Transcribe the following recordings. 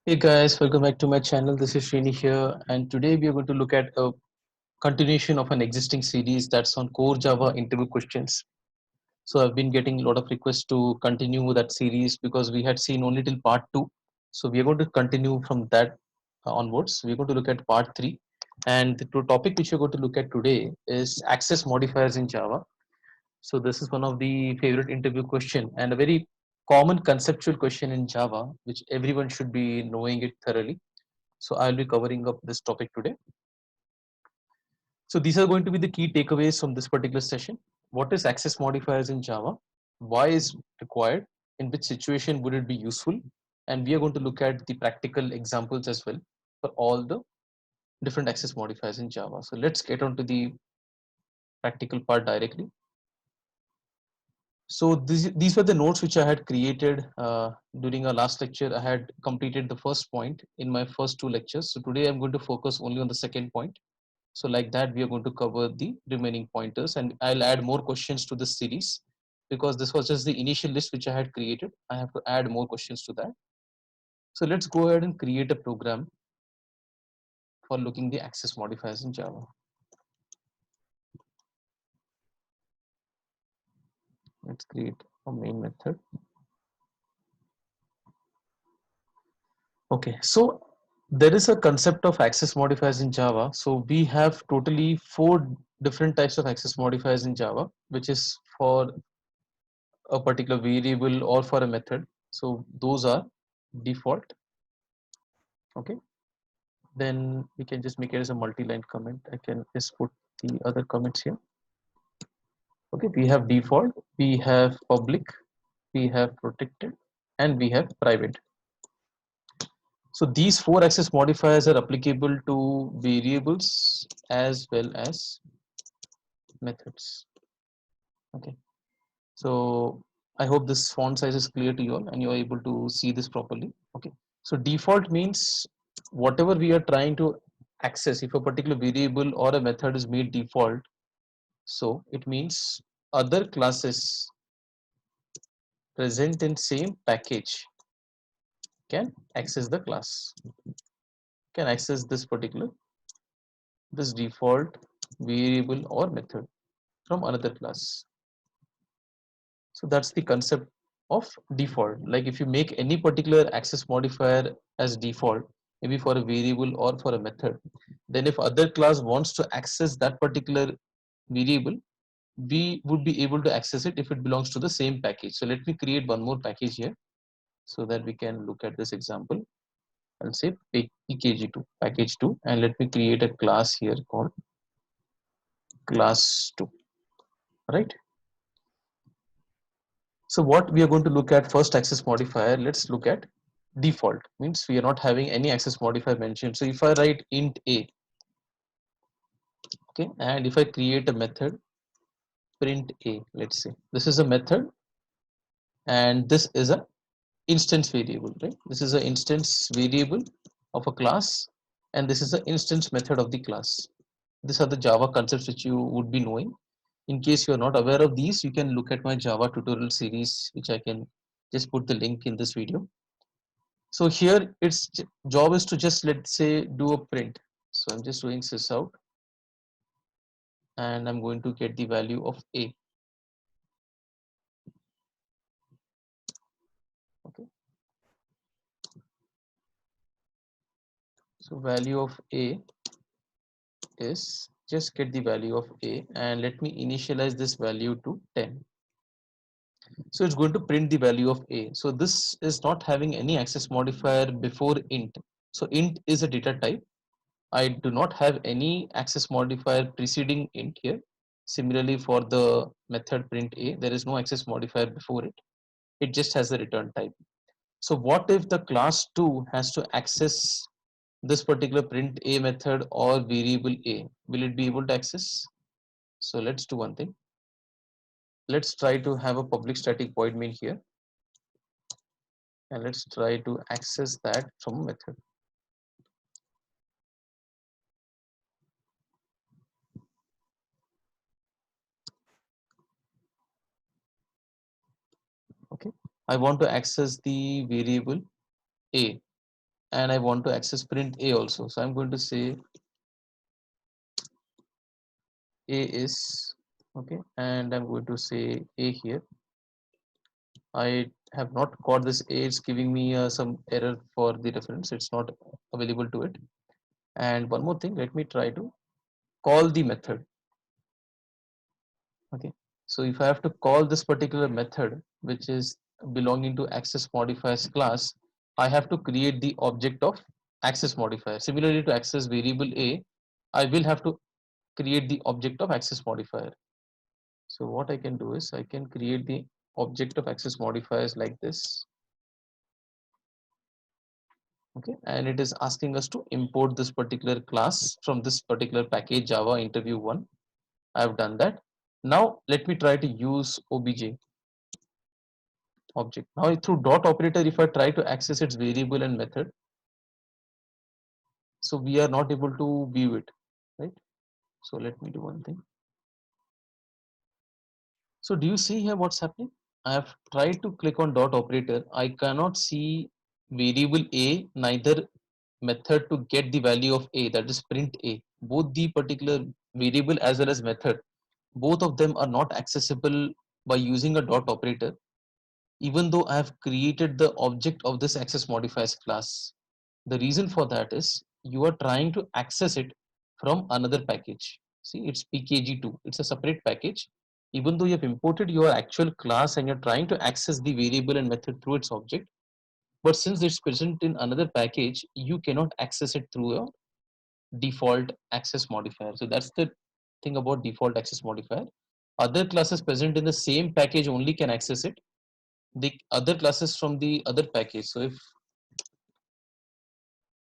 Hey guys, welcome back to my channel. This is Srini here, and today we are going to look at a continuation of an existing series that's on core Java interview questions. So I've been getting a lot of requests to continue that series because we had seen only till part 2. So we are going to continue from that onwards. We're going to look at part 3, and the topic which we're going to look at today is access modifiers in Java. So this is one of the favorite interview question and a very common conceptual question in Java, which everyone should be knowing it thoroughly. So I'll be covering up this topic today. So these are going to be the key takeaways from this particular session. What is access modifiers in Java? Why is required? In which situation would it be useful? And we are going to look at the practical examples as well for all the different access modifiers in Java. So let's get on to the practical part directly. So these were the notes which I had created during our last lecture. I had completed the first point in my first two lectures. So today I'm going to focus only on the second point. So like that, we are going to cover the remaining pointers, and I'll add more questions to this series because this was just the initial list which I had created. I have to add more questions to that. So let's go ahead and create a program for looking the access modifiers in Java. Let's create a main method. Okay, so there is a concept of access modifiers in Java. So we have totally four different types of access modifiers in Java, which is for a particular variable or for a method. So those are default. Okay, then we can just make it as a multi-line comment. I can just put the other comments here. Okay, we have default, we have public, we have protected, and we have private. So these four access modifiers are applicable to variables as well as methods. Okay, so I hope this font size is clear to you all and you are able to see this properly. Okay, so default means whatever we are trying to access, if a particular variable or a method is made default, so it means other classes present in same package can access the class, can access this default variable or method from another class. So that's the concept of default. Like if you make any particular access modifier as default, maybe for a variable or for a method, then if other class wants to access that particular variable, we would be able to access it if it belongs to the same package. So let me create one more package here so that we can look at this example. I'll say pkg2 package 2, and let me create a class here called class 2, right? So what we are going to look at first access modifier, let's look at default, means we are not having any access modifier mentioned. So if I write int a, okay, and if I create a method print a, let's say this is a method and this is a instance variable, right? This is an instance variable of a class and this is the instance method of the class. These are the Java concepts which you would be knowing. In case you are not aware of these, you can look at my Java tutorial series, which I can just put the link in this video. So here its job is to just, let's say, do a print. So I'm just doing sys out and I'm going to get the value of a. Okay, so value of a is, just get the value of a and let me initialize this value to 10. So it's going to print the value of a. So this is not having any access modifier before int. So int is a data type. I do not have any access modifier preceding int here. Similarly, for the method print a, there is no access modifier before it. It just has the return type. So what if the class 2 has to access this particular print a method or variable a? Will it be able to access? So let's do one thing. Let's try to have a public static void main here and let's try to access that from a method. Okay, I want to access the variable a and I want to access print A also. So I'm going to say A is okay, and I'm going to say A here. I have not got this A, it's giving me some error for the reference, it's not available to it. And one more thing, let me try to call the method. Okay, so if I have to call this particular method, which is belonging to access modifiers class, I have to create the object of access modifier. Similarly to access variable A, I will have to create the object of access modifier. So what I can do is I can create the object of access modifiers like this. Okay, and it is asking us to import this particular class from this particular package Java interview 1. I have done that. Now let me try to use obj object. Now through dot operator, if I try to access its variable and method, so we are not able to view it, right? So let me do one thing. So do you see here what's happening? I have tried to click on dot operator. I cannot see variable A, neither method to get the value of A, that is print A. Both the particular variable as well as method, both of them are not accessible by using a dot operator, even though I have created the object of this access modifiers class. The reason for that is you are trying to access it from another package. See, it's pkg2, it's a separate package. Even though you have imported your actual class and you're trying to access the variable and method through its object, but since it's present in another package, you cannot access it through a default access modifier. So that's the thing about default access modifier. Other classes present in the same package only can access it. The other classes from the other package. So if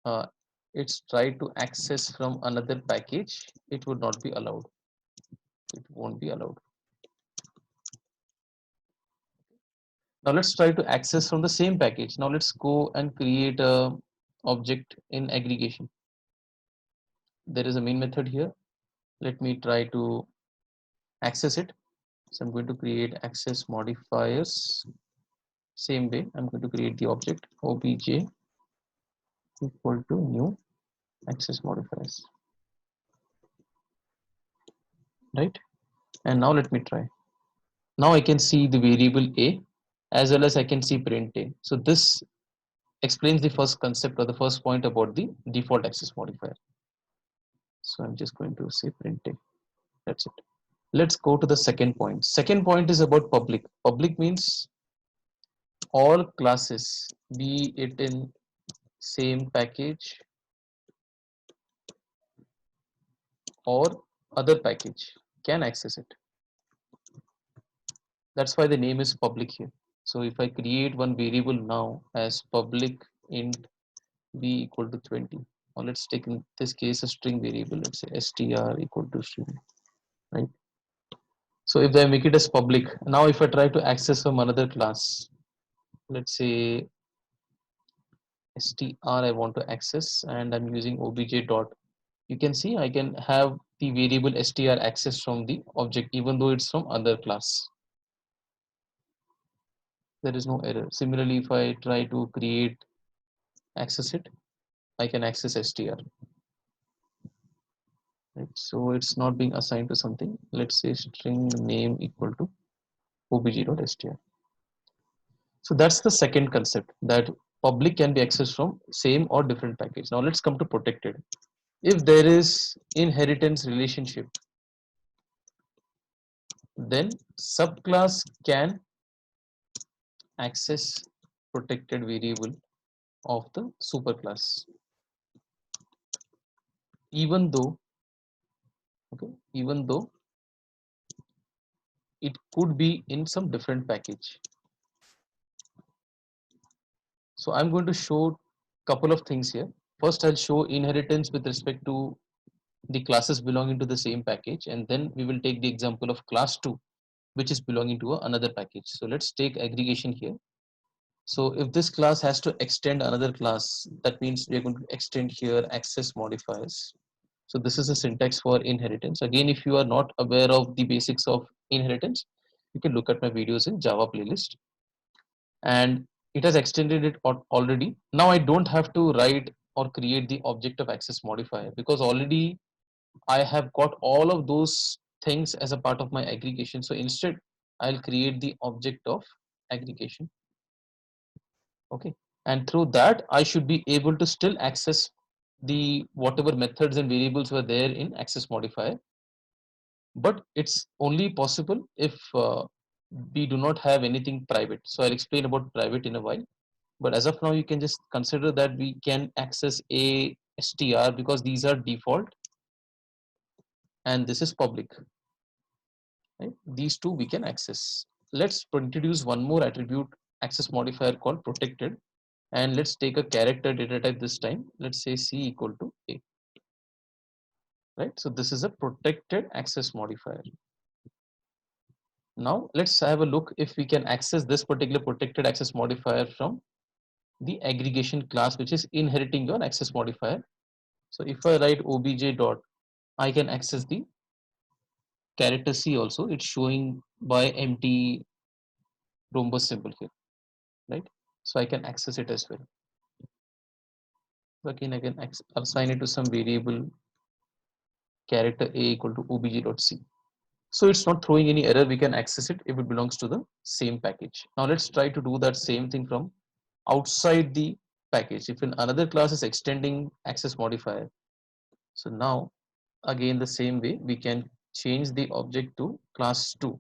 uh, it's tried to access from another package, it would not be allowed. It won't be allowed. Now let's try to access from the same package. Now let's go and create a object in aggregation. There is a main method here. Let me try to access it. So I'm going to create access modifiers. Same way, I'm going to create the object obj equal to new access modifiers. Right? And now let me try. Now I can see the variable A as well as I can see print A. So this explains the first concept or the first point about the default access modifier. So I'm just going to say print A. That's it. Let's go to the second point. Second point is about public. Public means all classes, be it in same package or other package, can access it. That's why the name is public here. So if I create one variable now as public int b equal to 20, or let's take in this case a string variable, let's say str equal to string, right? So if I make it as public, now if I try to access from another class, let's say str I want to access and I'm using obj dot, you can see I can have the variable str access from the object even though it's from other class. There is no error. Similarly, if I try to create access it, I can access str. Right? So it's not being assigned to something. Let's say string name equal to obj.str. So that's the second concept, that public can be accessed from same or different package. Now let's come to protected. If there is inheritance relationship, then subclass can access protected variable of the superclass, even though even though it could be in some different package. So I'm going to show couple of things here. First, I'll show inheritance with respect to the classes belonging to the same package, and then we will take the example of class 2, which is belonging to another package. So let's take aggregation here. So if this class has to extend another class, that means we're going to extend here access modifiers. So this is a syntax for inheritance. Again, if you are not aware of the basics of inheritance, you can look at my videos in Java playlist. And it has extended it already. Now I don't have to write or create the object of access modifier because already I have got all of those things as a part of my aggregation. So instead, I'll create the object of aggregation. Okay. And through that, I should be able to still access the whatever methods and variables were there in access modifier. But it's only possible if we do not have anything private. So I'll explain about private in a while. But as of now, you can just consider that we can access a str because these are default and this is public. Right? These two we can access. Let's introduce one more attribute access modifier called protected, and let's take a character data type this time. Let's say c equal to a. Right? So this is a protected access modifier. Now let's have a look if we can access this particular protected access modifier from the aggregation class which is inheriting your access modifier. So if I write obj dot, I can access the character c also. It's showing by empty rhombus symbol here, right? So I can access it as well. So again, I can assign it to some variable character a equal to obj dot c. So it's not throwing any error. We can access it if it belongs to the same package. Now let's try to do that same thing from outside the package. If in another class is extending access modifier, so now again the same way we can change the object to class 2,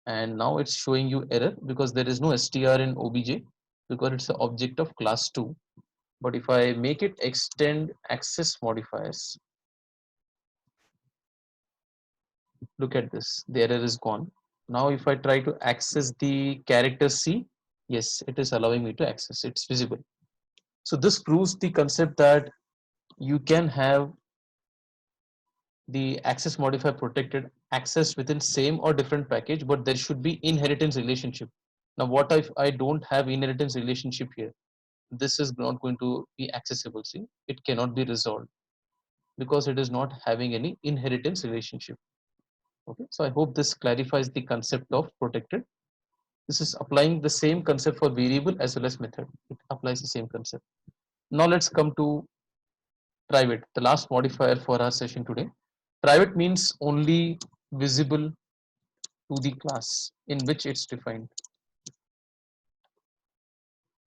and now it's showing you error because there is no str in obj because it's the object of class 2. But if I make it extend access modifiers, look at this, the error is gone. Now if I try to access the character c, yes, it is allowing me to access, it's visible. So this proves the concept that you can have the access modifier protected access within same or different package, but there should be inheritance relationship. Now what if I don't have inheritance relationship here? This is not going to be accessible. See, it cannot be resolved because it is not having any inheritance relationship. Okay, so I hope this clarifies the concept of protected. This is applying the same concept for variable as well as method. It applies the same concept. Now let's come to private, the last modifier for our session today. Private means only visible to the class in which it's defined.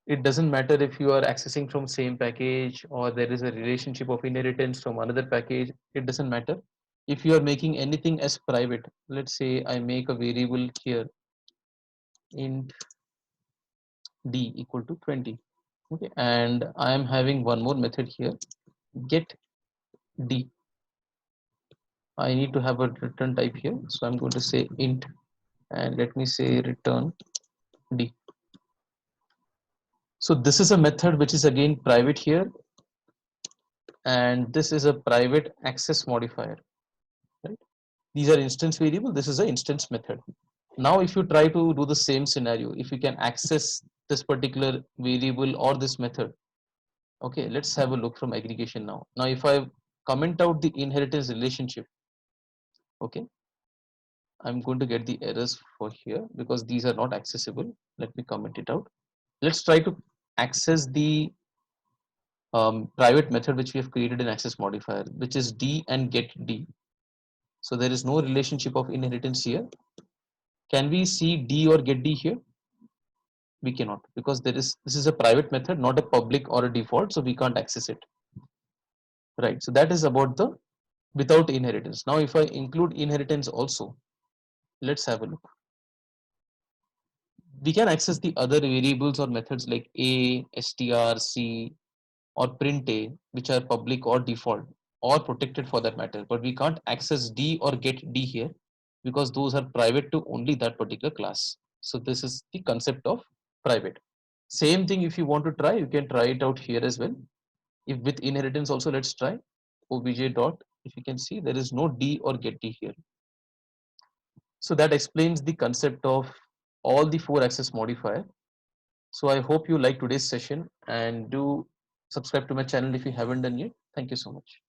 It doesn't matter if you are accessing from same package or there is a relationship of inheritance from another package. It doesn't matter. If you are making anything as private, let's say I make a variable here int d equal to 20. Okay, and I am having one more method here, get d. I need to have a return type here, so I'm going to say int and let me say return d. So this is a method which is again private here, and this is a private access modifier, right? These are instance variable, this is an instance method. Now if you try to do the same scenario, if you can access this particular variable or this method, okay, let's have a look from aggregation now. Now if I comment out the inheritance relationship, okay, I'm going to get the errors for here because these are not accessible. Let me comment it out. Let's try to access the private method which we have created in access modifier, which is d and get d. So there is no relationship of inheritance here. Can we see d or get d here? We cannot because this is a private method, not a public or a default, so we can't access it. Right. So that is about the without inheritance. Now if I include inheritance also, let's have a look. We can access the other variables or methods like a, str, c, or print a, which are public or default or protected for that matter, but we can't access d or get d here because those are private to only that particular class. So this is the concept of private. Same thing, if you want to try, you can try it out here as well. If with inheritance also, let's try obj dot. If you can see, there is no d or get d here. So that explains the concept of all the 4 access modifier. So I hope you like today's session and do subscribe to my channel if you haven't done yet. Thank you so much.